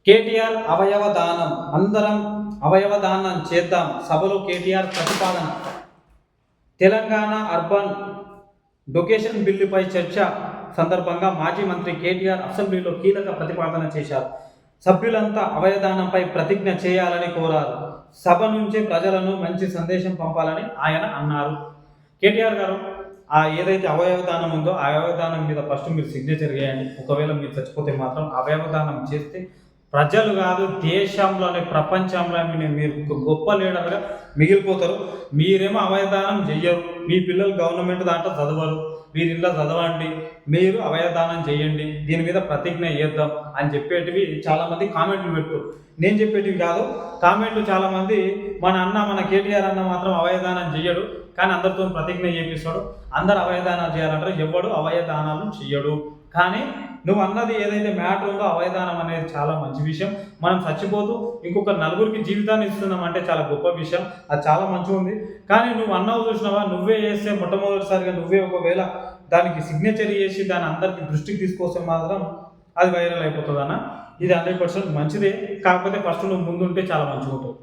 కేటీఆర్ అవయవ దానం, అందరం అవయవ దానం చేద్దాం. సభలో కేటీఆర్ ప్రతిపాదన. తెలంగాణ అర్బన్ డొకేషన్ బిల్లుపై చర్చ సందర్భంగా మాజీ మంత్రి కేటీఆర్ అసెంబ్లీలో కీలక ప్రతిపాదన చేశారు. సభ్యులంతా అవయదానంపై ప్రతిజ్ఞ చేయాలని కోరారు. సభ నుంచి ప్రజలను మంచి సందేశం పంపాలని ఆయన అన్నారు. కేటీఆర్ గారు ఏదైతే అవయవదానం ఉందో ఆ అవయవదానం మీద ఫస్ట్ మీరు సిగ్నేచర్ చేయండి. ఒకవేళ మీరు చచ్చిపోతే మాత్రం అవయవదానం చేస్తే ప్రజలు కాదు దేశంలోనే ప్రపంచంలోనే మీరు గొప్ప లీడర్గా మిగిలిపోతారు. మీరేమో అవయదానం చెయ్యరు, మీ పిల్లలు గవర్నమెంట్ దాంట్లో చదవరు, మీరు ఇలా చదవండి, మీరు అవయదానం చేయండి, దీని మీద ప్రతిజ్ఞ చేద్దాం అని చెప్పేటివి చాలామంది కామెంట్లు పెట్టు. నేను చెప్పేటివి కాదు కామెంట్లు. చాలామంది మన కేటీఆర్ అన్న మాత్రం అవయదానం చెయ్యడు, కానీ అందరితో ప్రతిజ్ఞ చేపిస్తాడు. అందరు అవయదానాలు చేయాలంటారు, ఎవడు అవయదానాలు చెయ్యడు. కానీ నువ్వు అన్నది ఏదైతే మ్యాటర్ ఉందో అవయదానం అనేది చాలా మంచి విషయం. మనం చచ్చిపోతూ ఇంకొక నలుగురికి జీవితాన్ని ఇస్తున్నాం అంటే చాలా గొప్ప విషయం, అది చాలా మంచిగా ఉంది. కానీ నువ్వు అన్నవి చూసినావా, నువ్వే చేస్తే మొట్టమొదటిసారిగా నువ్వే ఒకవేళ దానికి సిగ్నేచర్ చేసి దాన్ని అందరికి దృష్టికి తీసుకొస్తే మాత్రం అది వైరల్ అయిపోతుంది అన్న. ఇది 100% మంచిదే, కాకపోతే ఫస్ట్ నువ్వు ముందుంటే చాలా మంచిగా ఉంటుంది.